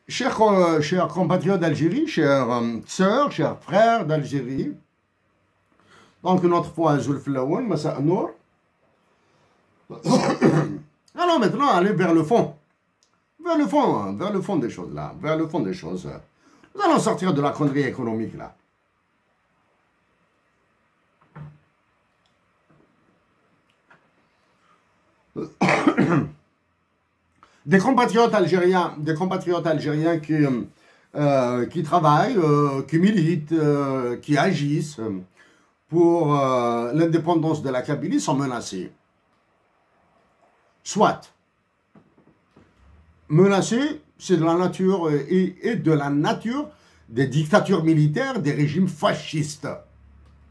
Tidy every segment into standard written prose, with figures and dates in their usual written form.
chers compatriotes d'Algérie, chères sœurs, chers frères d'Algérie, donc une autre fois, Zulf Laoun, Massa Nour. Allons maintenant aller vers le fond. Vers le fond des choses là, vers le fond des choses. Nous allons sortir de la connerie économique là. Des compatriotes algériens qui travaillent, qui militent, qui agissent pour l'indépendance de la Kabylie sont menacés. Soit. Menacés, c'est de la nature et de la nature des dictatures militaires, des régimes fascistes.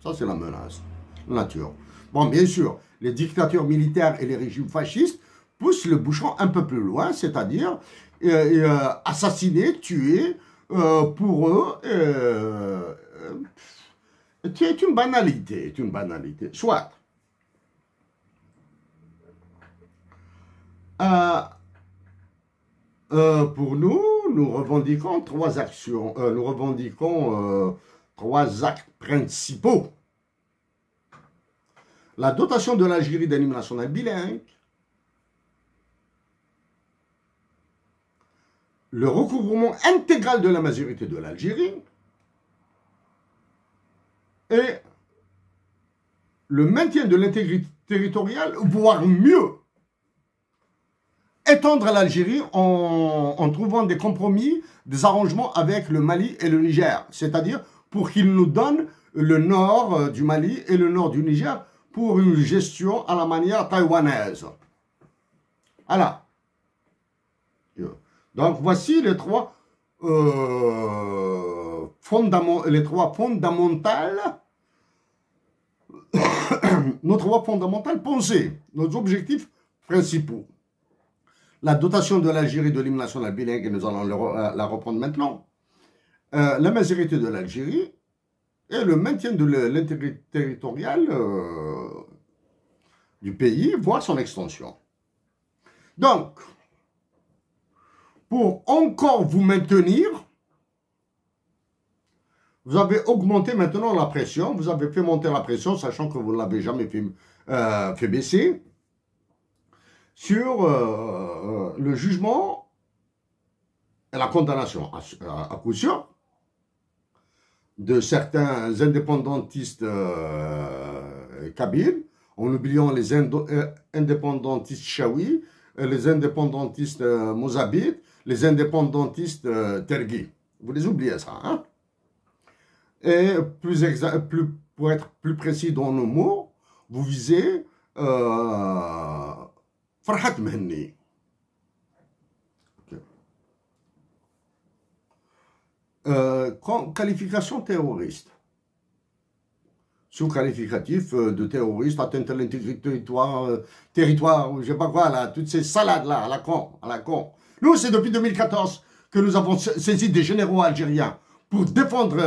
Ça, c'est la menace. La nature. Bon, bien sûr, les dictatures militaires et les régimes fascistes poussent le bouchon un peu plus loin, c'est-à-dire assassiner, tuer, pour eux, c'est une banalité, Soit. Pour nous revendiquons trois actions, nous revendiquons trois actes principaux. La dotation de l'Algérie d'un hymne national bilingue, le recouvrement intégral de la majorité de l'Algérie et le maintien de l'intégrité territoriale, voire mieux, étendre l'Algérie en trouvant des compromis, des arrangements avec le Mali et le Niger, c'est-à-dire pour qu'ils nous donnent le nord du Mali et le nord du Niger pour une gestion à la manière taïwanaise. Voilà. Donc voici les trois fondamentales, nos trois fondamentales pensées, nos objectifs principaux. La dotation de l'Algérie de l'hymne national bilingue, et nous allons la reprendre maintenant. La majorité de l'Algérie et le maintien de l'intégrité territoriale du pays, voire son extension. Donc, pour encore vous maintenir, vous avez augmenté maintenant la pression, vous avez fait monter la pression, sachant que vous ne l'avez jamais fait baisser, sur le jugement et la condamnation, à coup sûr, de certains indépendantistes kabyles, en oubliant les indépendantistes chaouis, les indépendantistes mozabites, les indépendantistes tergis. Vous les oubliez ça, hein? Et pour être plus précis dans nos mots, vous visez Farhat Mhenni. Qualification terroriste. Sous-qualificatif de terroriste, atteinte à l'intégrité territoire, ou je sais pas quoi, là, toutes ces salades-là, à la con. Nous, c'est depuis 2014 que nous avons saisi des généraux algériens pour défendre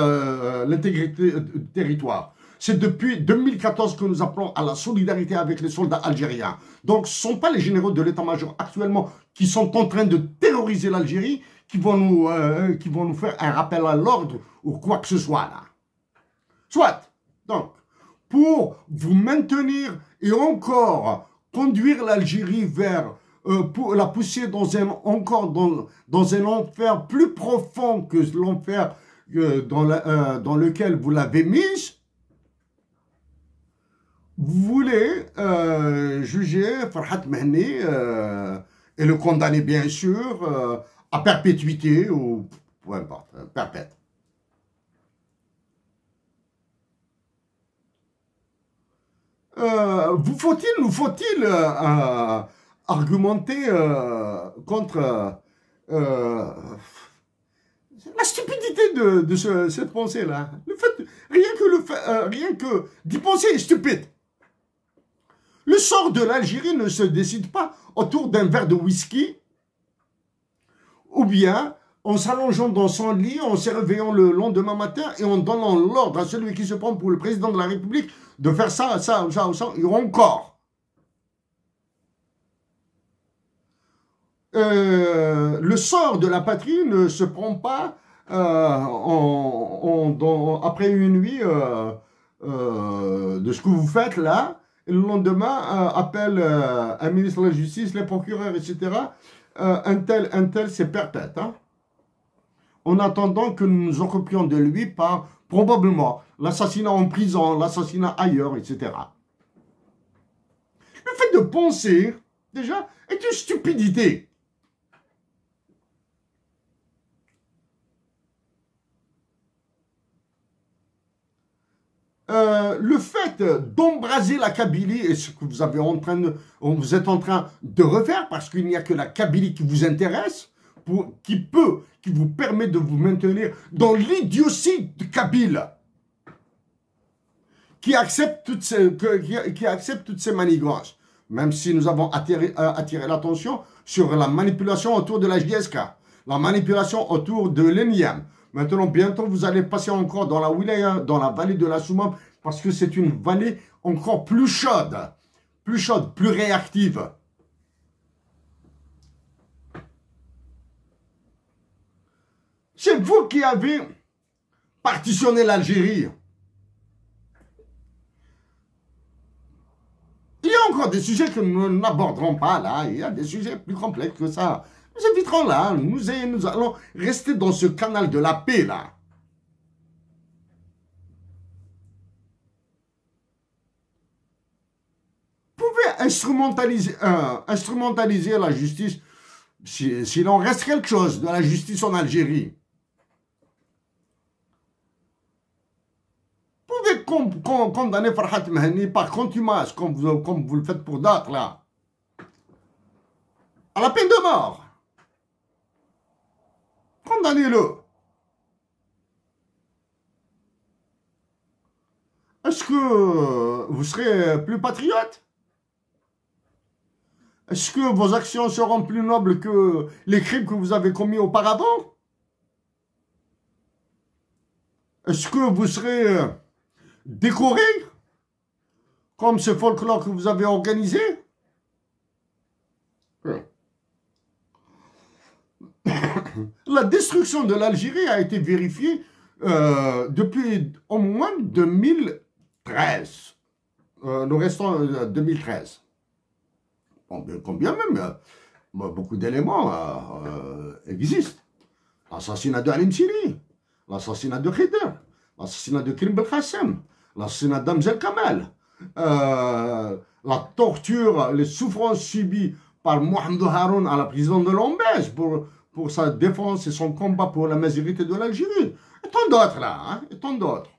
l'intégrité du territoire. C'est depuis 2014 que nous appelons à la solidarité avec les soldats algériens. Donc, ce ne sont pas les généraux de l'état-major actuellement qui sont en train de terroriser l'Algérie qui vont nous faire un rappel à l'ordre ou quoi que ce soit, là. Soit. Donc, pour vous maintenir et encore conduire l'Algérie vers, pour la pousser dans un enfer plus profond que l'enfer dans lequel vous l'avez mise, vous voulez juger Farhat Mhenni et le condamner bien sûr à perpétuité ou peu importe, perpète. Nous faut-il argumenter contre la stupidité de cette pensée-là? Le fait, rien que d'y penser est stupide. Le sort de l'Algérie ne se décide pas autour d'un verre de whisky ou bien en s'allongeant dans son lit, en se réveillant le lendemain matin et en donnant l'ordre à celui qui se prend pour le président de la République de faire ça, et encore. Et le sort de la patrie ne se prend pas après une nuit de ce que vous faites là. Et le lendemain, appelle un ministre de la Justice, les procureurs, etc. Un tel, c'est perpète. Hein? En attendant que nous nous occupions de lui par probablement l'assassinat en prison, l'assassinat ailleurs, etc. Le fait de penser, déjà, est une stupidité. Le fait d'embraser la Kabylie, et ce que vous êtes en train de refaire, parce qu'il n'y a que la Kabylie qui vous intéresse, qui vous permet de vous maintenir dans l'idiotie de Kabyle, qui accepte toutes ces manigances, même si nous avons attiré l'attention sur la manipulation autour de la JSK, la manipulation autour de l'ENIAM. Maintenant, bientôt, vous allez passer encore dans la wilaya, dans la vallée de la Soumam, parce que c'est une vallée encore plus chaude, plus réactive. C'est vous qui avez partitionné l'Algérie. Il y a encore des sujets que nous n'aborderons pas là. Il y a des sujets plus complexes que ça. Nous éviterons là. Nous allons rester dans ce canal de la paix là. Vous pouvez instrumentaliser la justice s'il en reste quelque chose de la justice en Algérie. Vous pouvez condamner Farhat Mahani par contumace, comme vous le faites pour d'autres, là. À la peine de mort. Condamnez-le. Est-ce que vous serez plus patriote? Est-ce que vos actions seront plus nobles que les crimes que vous avez commis auparavant? Est-ce que vous serez décoré comme ce folklore que vous avez organisé? La destruction de l'Algérie a été vérifiée depuis au moins 2013. Nous restons 2013. Combien même, beaucoup d'éléments existent. L'assassinat de Alim Siri, l'assassinat de Khidr, l'assassinat de Karim Belkacem, l'assassinat d'Amzel Kamal, la torture, les souffrances subies par Mohamed Haroun à la prison de Lombez pour sa défense et son combat pour la majorité de l'Algérie. Et tant d'autres là, hein, et tant d'autres.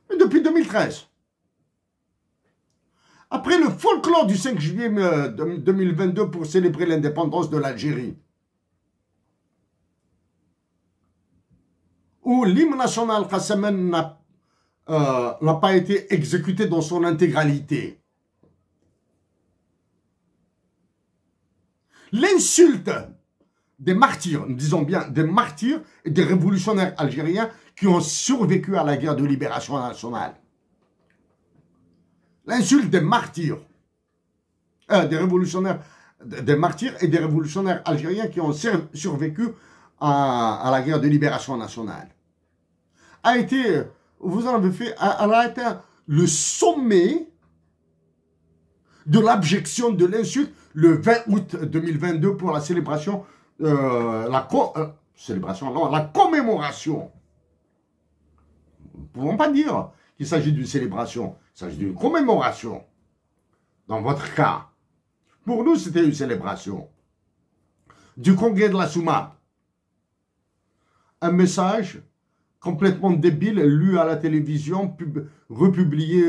Mais depuis 2013. Après le folklore du 5 juillet 2022 pour célébrer l'indépendance de l'Algérie, où l'hymne national Qassaman n'a pas été exécuté dans son intégralité. L'insulte des martyrs, nous disons bien des martyrs et des révolutionnaires algériens qui ont survécu à la guerre de libération nationale. L'insulte des martyrs, des martyrs et des révolutionnaires algériens qui ont survécu à la guerre de libération nationale. Vous en avez fait, elle a été le sommet de l'abjection de l'insulte le 20 août 2022 pour la célébration, la commémoration. Nous ne pouvons pas dire qu'il s'agit d'une célébration, il s'agit d'une commémoration. Dans votre cas, pour nous, c'était une célébration. Du congrès de la Souma. Un message complètement débile, lu à la télévision, republié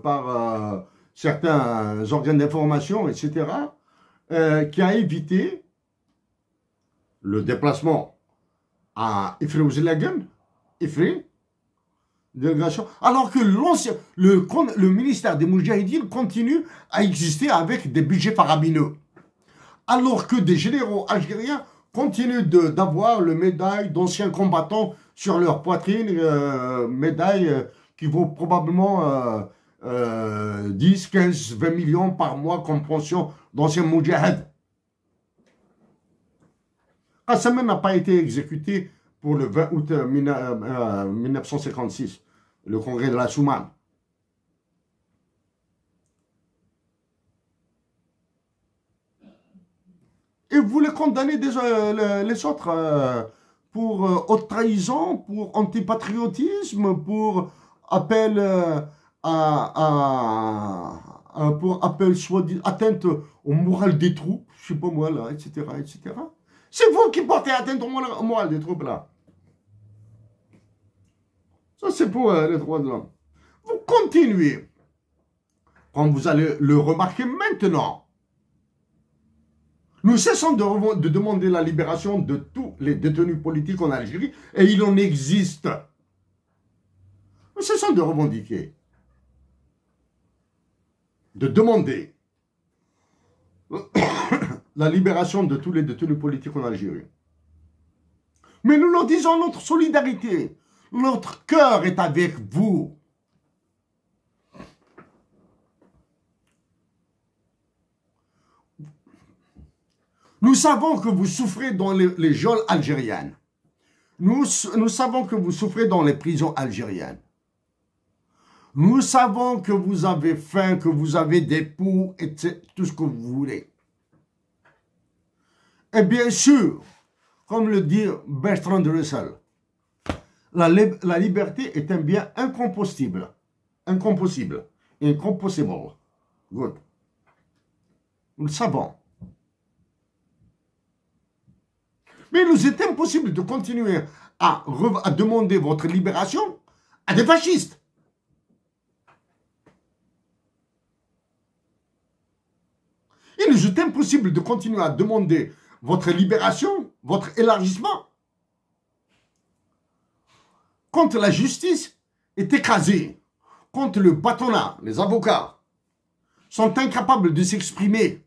par certains organes d'information, etc., qui a évité le déplacement à Ifri-Ouzelagan, délégation, alors que le ministère des Moudjahidines continue à exister avec des budgets faramineux. Alors que des généraux algériens continuent d'avoir le médaille d'anciens combattants sur leur poitrine, médaille qui vaut probablement 10, 15, 20 millions par mois comme pension d'anciens moudjahid. Qasem n'a pas été exécuté pour le 20 août 1956, le congrès de la Soumane. Et vous voulez condamner les autres pour haute trahison, pour antipatriotisme, pour appel pour appel soit atteinte au moral des troupes, je sais pas moi là, etc., etc. C'est vous qui portez atteinte au moral des troupes là. Ça c'est pour les droits de l'homme. Vous continuez. Quand vous allez le remarquer maintenant, nous cessons de demander la libération de tous les détenus politiques en Algérie et il en existe. Nous cessons de revendiquer, de demander la libération de tous les détenus politiques en Algérie. Mais nous leur disons notre solidarité, notre cœur est avec vous. Nous savons que vous souffrez dans les geôles algériennes. Nous savons que vous souffrez dans les prisons algériennes. Nous savons que vous avez faim, que vous avez des poux, et tout ce que vous voulez. Et bien sûr, comme le dit Bertrand Russell, la liberté est un bien incompostible. Incompossible. Incompossible. Good. Nous le savons. Mais il nous est impossible de continuer à demander votre libération à des fascistes. Il nous est impossible de continuer à demander votre libération, votre élargissement, quand la justice est écrasée, quand le patronat, les avocats, sont incapables de s'exprimer.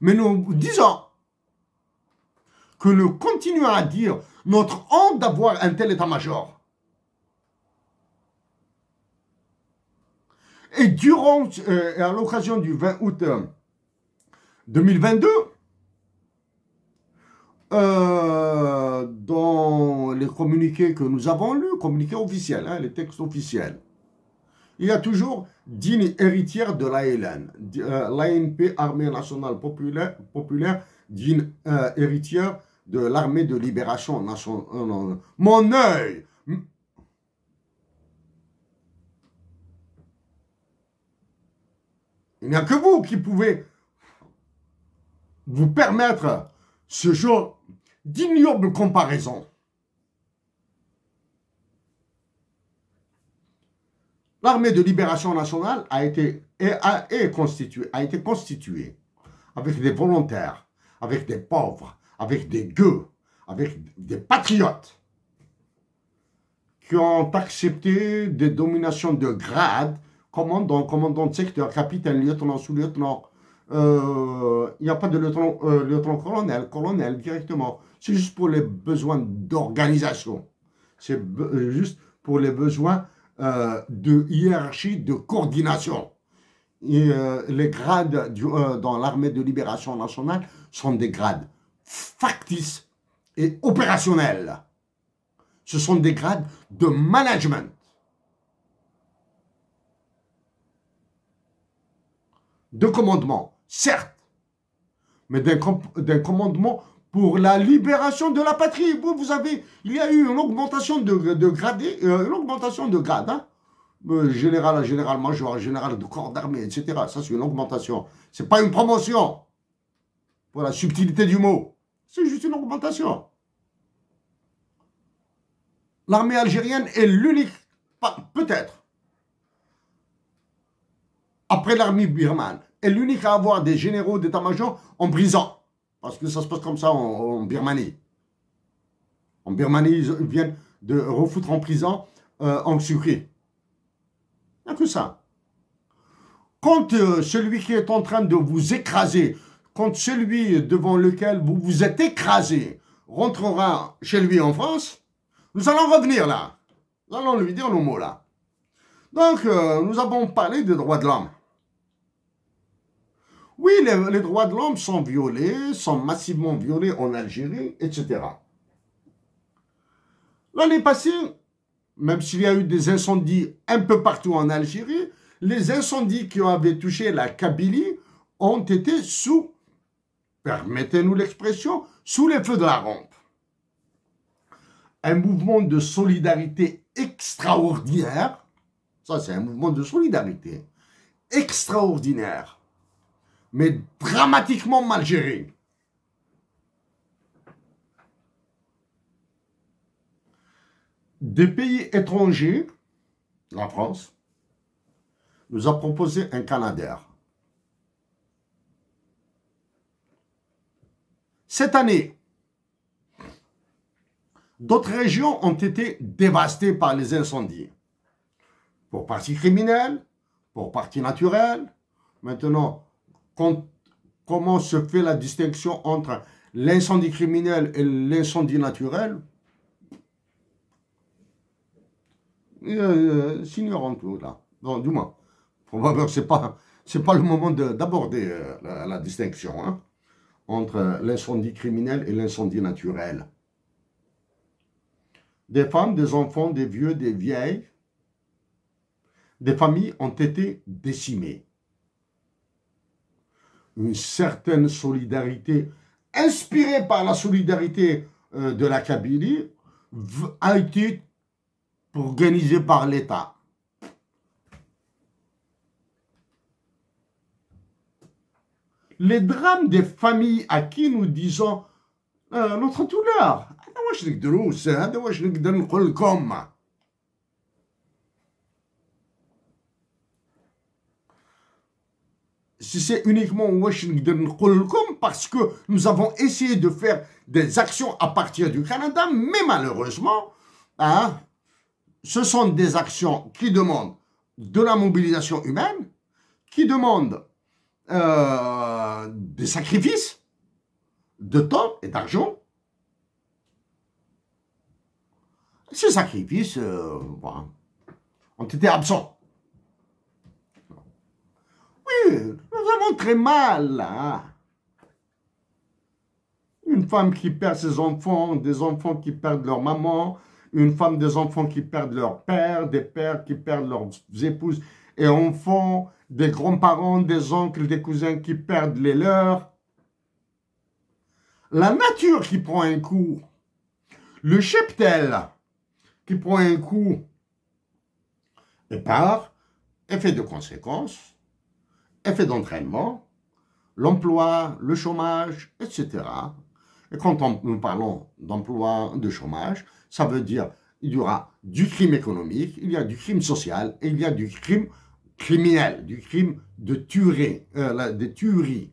Mais nous disons que nous continuons à dire notre honte d'avoir un tel état-major. Et durant, à l'occasion du 20 août 2022, dans les communiqués que nous avons lus, communiqués officiels, hein, les textes officiels, il y a toujours 10 héritières de l'ALN, l'ANP, Armée nationale populaire, 10 héritières de l'armée de libération nationale. Mon œil! Il n'y a que vous qui pouvez vous permettre ce genre d'ignoble comparaison. L'armée de libération nationale a été constituée avec des volontaires, avec des pauvres, avec des gueux, avec des patriotes qui ont accepté des dominations de grade, commandant de secteur, capitaine, lieutenant, sous-lieutenant. Il n'y a pas de lieutenant-colonel, colonel directement. C'est juste pour les besoins d'organisation. C'est juste pour les besoins de hiérarchie, de coordination. Et, les grades dans l'armée de libération nationale sont des grades factices et opérationnels. Ce sont des grades de management. De commandement, certes, mais d'un commandement pour la libération de la patrie. Il y a eu une augmentation de gradés, une augmentation de grade, hein? Général, général-major, général de corps d'armée, etc. Ça, c'est une augmentation. Ce n'est pas une promotion, pour la subtilité du mot. C'est juste une augmentation. L'armée algérienne est l'unique, peut-être, après l'armée birmane, est l'unique à avoir des généraux d'état-major en prison. Parce que ça se passe comme ça en Birmanie. En Birmanie, ils viennent de refoutre en prison en Sucré. Il n'y a que ça. Quand celui qui est en train de vous écraser, quand celui devant lequel vous vous êtes écrasé rentrera chez lui en France, nous allons revenir là. Nous allons lui dire nos mots là. Donc, nous avons parlé des droits de l'homme. Oui, les droits de l'homme sont violés, sont massivement violés en Algérie, etc. L'année passée, même s'il y a eu des incendies un peu partout en Algérie, les incendies qui avaient touché la Kabylie ont été sous, permettez-nous l'expression, sous les feux de la rampe. Un mouvement de solidarité extraordinaire, ça c'est un mouvement de solidarité extraordinaire, mais dramatiquement mal géré. Des pays étrangers, la France, nous a proposé un Canadair. Cette année, d'autres régions ont été dévastées par les incendies. Pour partie criminelle, pour partie naturelle. Maintenant, comment se fait la distinction entre l'incendie criminel et l'incendie naturel? S'ignorant tout là. Non, du moins. Probablement c'est pas le moment d'aborder la distinction hein, entre l'incendie criminel et l'incendie naturel. Des femmes, des enfants, des vieux, des vieilles, des familles ont été décimées. Une certaine solidarité, inspirée par la solidarité de la Kabylie, a été organisée par l'État. Les drames des familles à qui nous disons notre douleur. Si c'est uniquement parce que nous avons essayé de faire des actions à partir du Canada, mais malheureusement, hein, ce sont des actions qui demandent de la mobilisation humaine, qui demandent des sacrifices de temps et d'argent. Ces sacrifices ont été absents. Oui, nous avons très mal là. Une femme qui perd ses enfants, des enfants qui perdent leur maman, une femme, des enfants qui perdent leur père, des pères qui perdent leurs épouses et enfants, des grands-parents, des oncles, des cousins qui perdent les leurs. La nature qui prend un coup, le cheptel qui prend un coup, et par effet de conséquence, effet d'entraînement, l'emploi, le chômage, etc. Et quand nous parlons d'emploi, de chômage, ça veut dire il y aura du crime économique, il y a du crime social et il y a du crime criminel, du crime de tuerie, des tueries.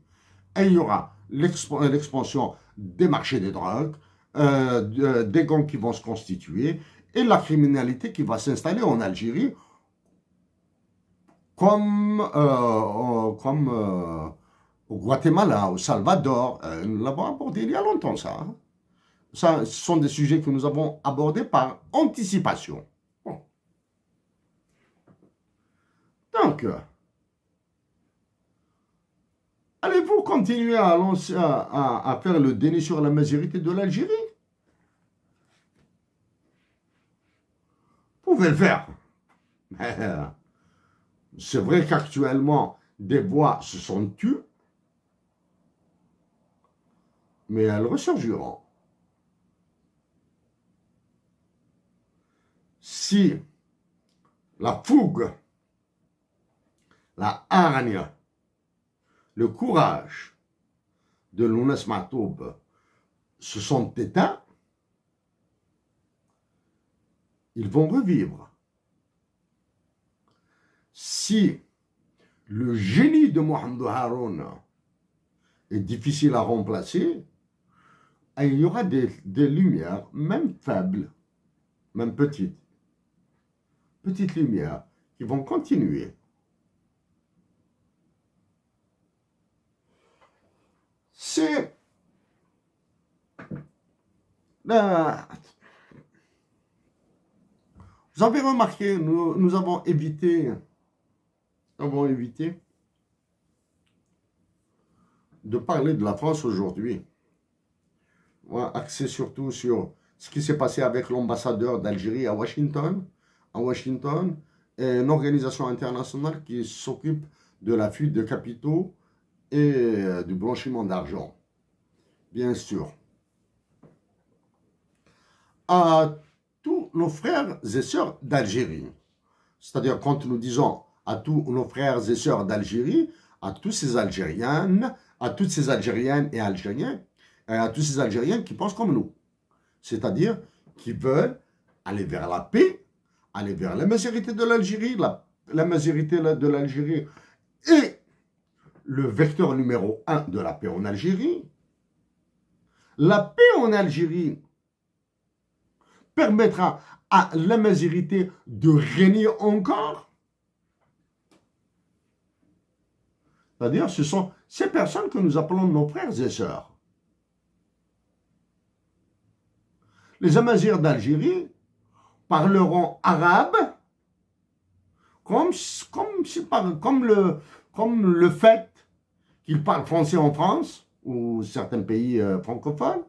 Et il y aura l'expansion des marchés des drogues, des gangs qui vont se constituer et la criminalité qui va s'installer en Algérie comme au Guatemala, au Salvador. Nous l'avons abordé il y a longtemps, ça. Hein. Ça, ce sont des sujets que nous avons abordés par anticipation. Bon. Donc, allez-vous continuer à faire le déni sur la majorité de l'Algérie? Vous pouvez le faire. C'est vrai qu'actuellement, des voix se sont tues, mais elles ressurgiront. Si la fougue, la hargne, le courage de Lounes Matoub se sont éteints, ils vont revivre. Si le génie de Mohamed Haroun est difficile à remplacer, il y aura des lumières, même faibles, même petites lumières, qui vont continuer. C'est vous avez remarqué, nous avons évité de parler de la France aujourd'hui. Axé surtout sur ce qui s'est passé avec l'ambassadeur d'Algérie à Washington. Et une organisation internationale qui s'occupe de la fuite de capitaux et du blanchiment d'argent. Bien sûr. À tous nos frères et sœurs d'Algérie. C'est-à-dire, quand nous disons à tous nos frères et sœurs d'Algérie, à tous ces Algériennes, à toutes ces Algériennes et Algériens, et à tous ces Algériens qui pensent comme nous. C'est-à-dire, qui veulent aller vers la paix, aller vers la majorité de l'Algérie, la majorité de l'Algérie est le vecteur numéro 1 de la paix en Algérie. La paix en Algérie permettra à la majorité de régner encore. C'est-à-dire, ce sont ces personnes que nous appelons nos frères et sœurs. Les Amazirs d'Algérie parleront arabe comme le fait qu'ils parlent français en France ou certains pays francophones,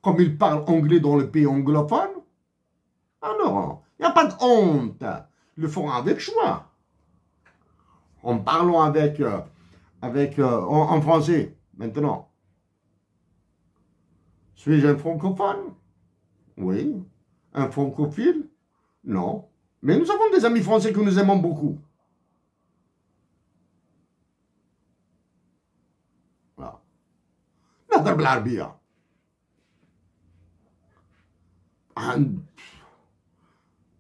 comme ils parlent anglais dans le pays anglophone. Alors, il n'y a pas de honte. Ils le feront avec choix. En parlant en français, maintenant. Suis-je un francophone? Oui. Un francophile? Non. Mais nous avons des amis français que nous aimons beaucoup. Voilà. نهضر بالعربية.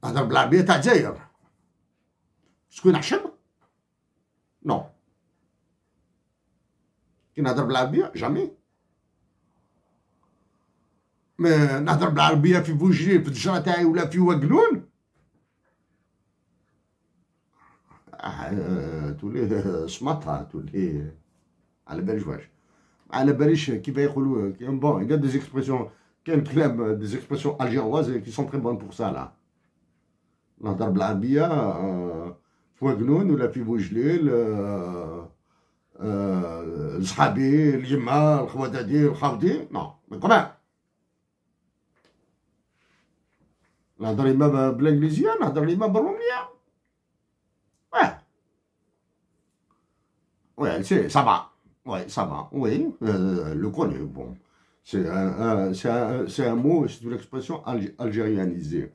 نهضر بالعربية تاع الجزائر. شكون نحشم؟ Non. كي نهضر بالعربية؟ jamais. ما نهضر بالعربية في بوجري في الدجرة تاعي ولا في وقلون؟ تولي سمطها تولي على باليش واش. على باليش كيف يقولوا بون il y a des expressions كاين كلام des expressions algéroises qui sont très bonnes pour ça là. نهضر بالعربية في وقلون ولا في بوجليل صحابي اليما الخواتاتي الخاوتي نو مي كومان نهضر يما بالانجليزيه نهضر يما بالروميه ouais ça va oui le connais bon c'est un mot, c'est une expression algérianisée.